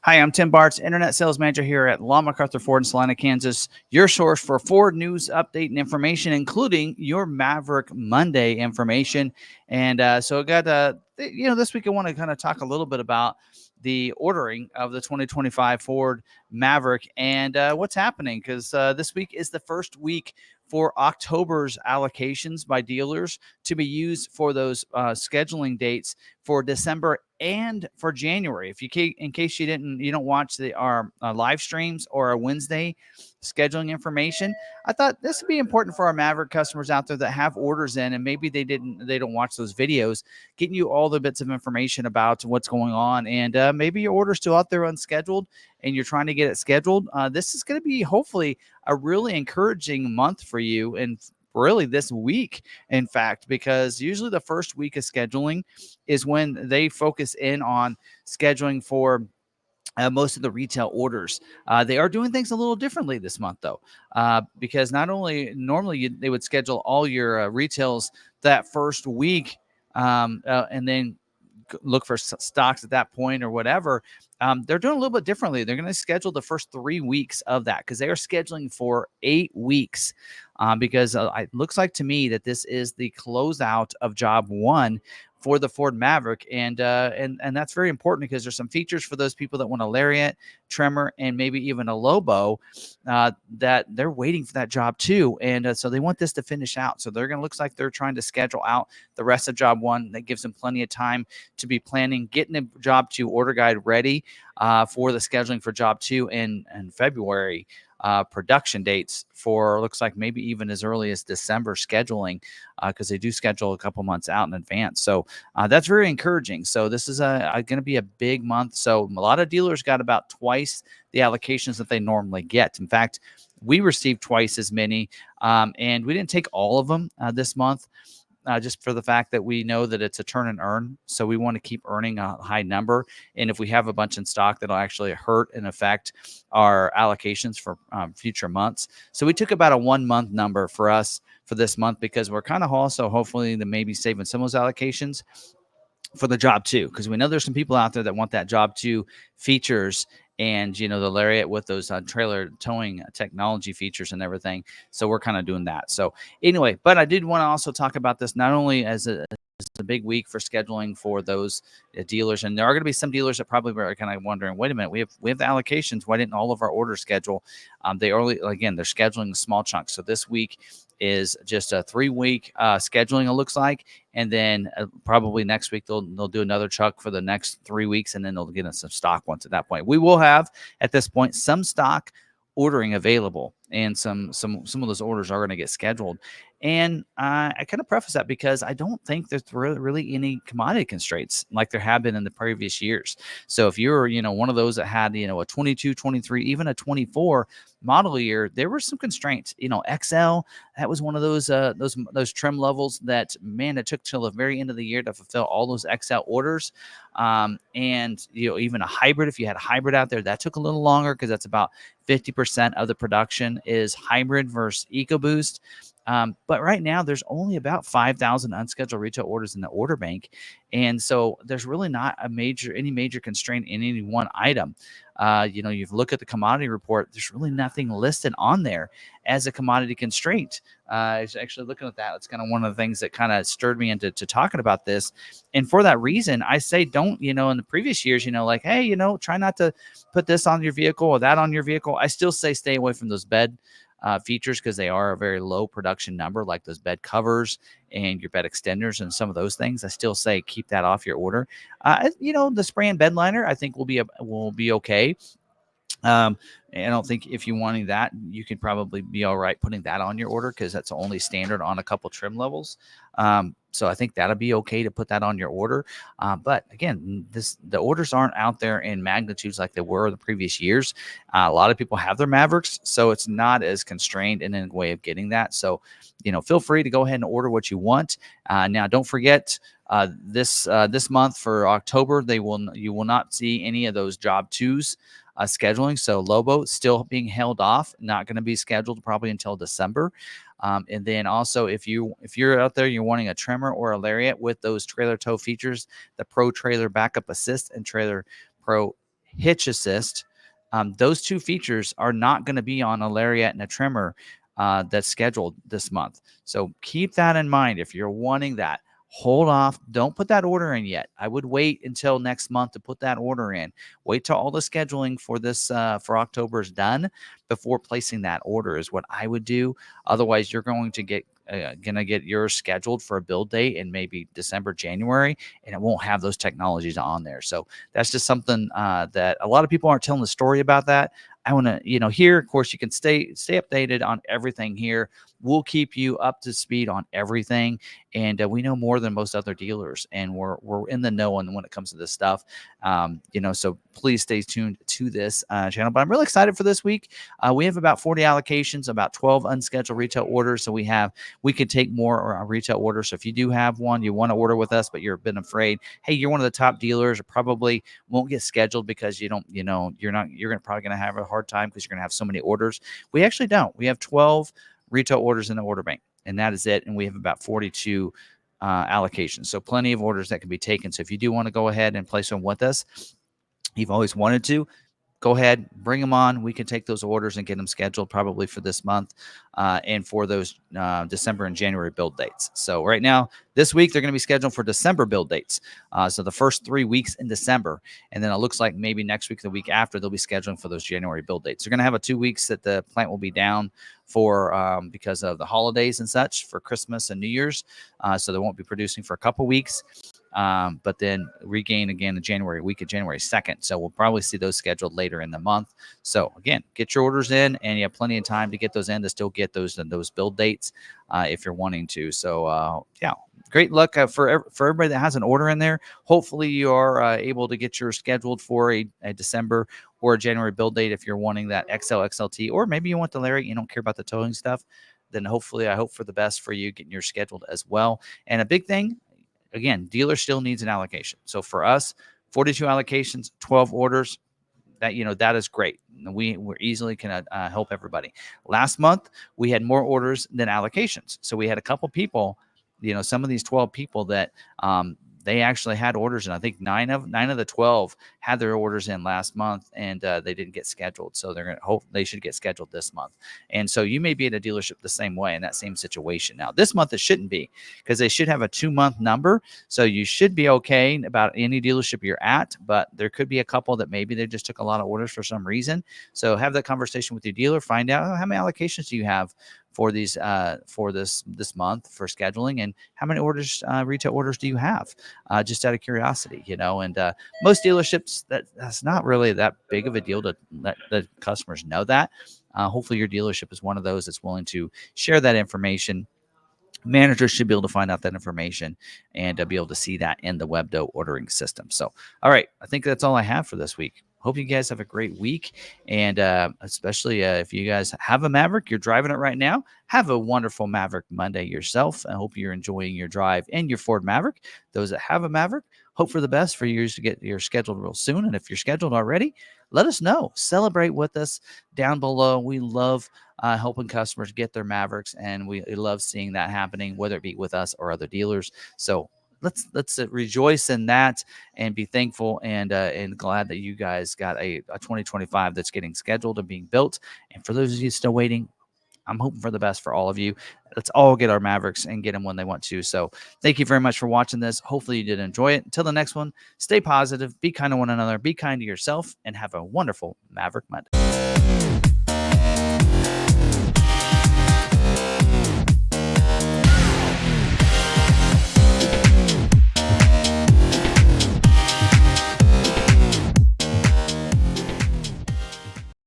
Hi, I'm Tim Bartz, Internet Sales Manager here at McArthur Ford in Salina, Kansas. Your source for Ford news, update, and information, including your Maverick Monday information. And so I got, this week I want to kind of talk a little bit about the ordering of the 2025 Ford Maverick and what's happening because this week is the first week for October's allocations by dealers to be used for those scheduling dates for December and for January. If you in case you don't watch our live streams or our Wednesday scheduling information, I thought this would be important for our Maverick customers out there that have orders in and maybe they don't watch those videos, getting you all the bits of information about what's going on and maybe your order's still out there unscheduled and you're trying to get it scheduled. This is going to be hopefully a really encouraging month for you and really this week, in fact, because usually the first week of scheduling is when they focus in on scheduling for most of the retail orders. They are doing things a little differently this month, though, because not only normally they would schedule all your retails that first week and then look for stocks at that point or whatever. They're doing a little bit differently. They're going to schedule the first 3 weeks of that because they are scheduling for 8 weeks because it looks like to me that this is the closeout of job one for the Ford Maverick. And that's very important because there's some features for those people that want a Lariat, Tremor, and maybe even a Lobo that they're waiting for that job too. And so they want this to finish out. So they're going to looks like they're trying to schedule out the rest of job one. That gives them plenty of time to be planning, getting the job two order guide ready for the scheduling for job two in February. Production dates for looks like maybe even as early as December scheduling because they do schedule a couple months out in advance. So that's very encouraging. So this is going to be a big month. So a lot of dealers got about twice the allocations that they normally get. In fact, we received twice as many and we didn't take all of them this month. Just for the fact that we know that it's a turn and earn. So we want to keep earning a high number. And if we have a bunch in stock, that'll actually hurt and affect our allocations for future months. So we took about a 1 month number for us for this month because we're kind of also hopefully maybe saving some of those allocations for the job two, because we know there's some people out there that want that job two features and the Lariat with those trailer towing technology features and everything. So we're kind of doing that. So anyway, but I did want to also talk about this not only as a big week for scheduling for those dealers, and there are going to be some dealers that probably are kind of wondering, wait a minute, we have the allocations, why didn't all of our orders schedule? They're scheduling small chunks. So this week is just a 3-week scheduling, it looks like, and then probably next week they'll do another chunk for the next 3 weeks, and then they'll get us some stock once at that point. We will have at this point some stock ordering available, and some of those orders are going to get scheduled. And I kind of preface that because I don't think there's really any commodity constraints like there have been in the previous years. So if you're one of those that had a 22, 23, even a 24 model year, there were some constraints. XL, that was one of those trim levels that, man, it took till the very end of the year to fulfill all those XL orders. And even a hybrid, if you had a hybrid out there, that took a little longer because that's about 50% of the production is hybrid versus EcoBoost. But right now, there's only about 5,000 unscheduled retail orders in the order bank. And so there's really not any major constraint in any one item. You look at the commodity report, there's really nothing listed on there as a commodity constraint. I was actually looking at that. It's kind of one of the things that kind of stirred me into talking about this. And for that reason, I say don't, in the previous years, like, hey, try not to put this on your vehicle or that on your vehicle. I still say stay away from those bed features because they are a very low production number, like those bed covers and your bed extenders and some of those things. I still say keep that off your order. The spray and bed liner I think will be okay. I don't think if you're wanting that, you could probably be all right putting that on your order because that's only standard on a couple trim levels. So I think that'll be okay to put that on your order. But again, the orders aren't out there in magnitudes like they were the previous years. A lot of people have their Mavericks, so it's not as constrained in a way of getting that. So, feel free to go ahead and order what you want. Now, don't forget this month for October, you will not see any of those job twos scheduling. So Lobo still being held off, not going to be scheduled probably until December. And then also if you're out there, you're wanting a Tremor or a Lariat with those trailer tow features, the Pro Trailer Backup Assist and Trailer Pro hitch assist. Those two features are not going to be on a Lariat and a Tremor that's scheduled this month. So keep that in mind. If you're wanting that, hold off. Don't put that order in yet. I would wait until next month to put that order in. Wait till all the scheduling for this for October is done before placing that order is what I would do. Otherwise, you're going to get yours scheduled for a build date in maybe December, January, and it won't have those technologies on there. So that's just something that a lot of people aren't telling the story about that. I want to, here, of course, you can stay updated on everything here. We'll keep you up to speed on everything, and we know more than most other dealers, and we're in the know when it comes to this stuff. So please stay tuned to this channel. But I'm really excited for this week. We have about 40 allocations, about 12 unscheduled retail orders. So we can take more retail orders. So if you do have one, you want to order with us, but you've been afraid, hey, you're one of the top dealers, or probably won't get scheduled because you're probably going to have a hard time because you're going to have so many orders. We actually don't. We have 12 retail orders in the order bank, and that is it. And we have about 42 allocations. So plenty of orders that can be taken. So if you do want to go ahead and place them with us, you've always wanted to, go ahead, bring them on. We can take those orders and get them scheduled probably for this month and for those December and January build dates. So right now, this week, they're going to be scheduled for December build dates. So the first 3 weeks in December. And then it looks like maybe next week, the week after, they'll be scheduling for those January build dates. They're going to have 2 weeks that the plant will be down for because of the holidays and such for Christmas and New Year's. So they won't be producing for a couple weeks. But then regain again the week of January 2nd. So we'll probably see those scheduled later in the month. So again, get your orders in, and you have plenty of time to get those in to still get those build dates if you're wanting to. So great luck for everybody that has an order in there. Hopefully you are able to get yours scheduled for a December or a January build date if you're wanting that XL, XLT, or maybe you want the Lariat, you don't care about the towing stuff. Then hopefully I hope for the best for you getting yours scheduled as well. And a big thing, again, dealer still needs an allocation. So for us, 42 allocations, 12 orders, that is great. We easily can help everybody. Last month, we had more orders than allocations. So we had a couple people, some of these 12 people that they actually had orders, and I think nine of the 12 had their orders in last month, and they didn't get scheduled. So they should get scheduled this month. And so you may be at a dealership the same way in that same situation. Now this month it shouldn't be, because they should have a 2-month number, so you should be okay about any dealership you're at. But there could be a couple that maybe they just took a lot of orders for some reason. So have that conversation with your dealer. Find out how many allocations do you have for these for this month for scheduling, and how many orders retail orders do you have, just out of curiosity, and most dealerships that's not really that big of a deal to let the customers know that. Hopefully your dealership is one of those that's willing to share that information. Managers should be able to find out that information and be able to see that in the Webdo ordering system. So, all right, I think that's all I have for this week. Hope you guys have a great week. And especially if you guys have a Maverick, you're driving it right now, have a wonderful Maverick Monday yourself. I hope you're enjoying your drive in your Ford Maverick. Those that have a Maverick, hope for the best for you to get your scheduled real soon. And if you're scheduled already, let us know. Celebrate with us down below. We love helping customers get their Mavericks, and we love seeing that happening, whether it be with us or other dealers. So let's rejoice in that and be thankful and glad that you guys got a 2025 that's getting scheduled and being built. And for those of you still waiting, I'm hoping for the best for all of you. Let's all get our Mavericks and get them when they want to. So thank you very much for watching this. Hopefully you did enjoy it. Until the next one, stay positive, be kind to one another, be kind to yourself, and have a wonderful Maverick Monday.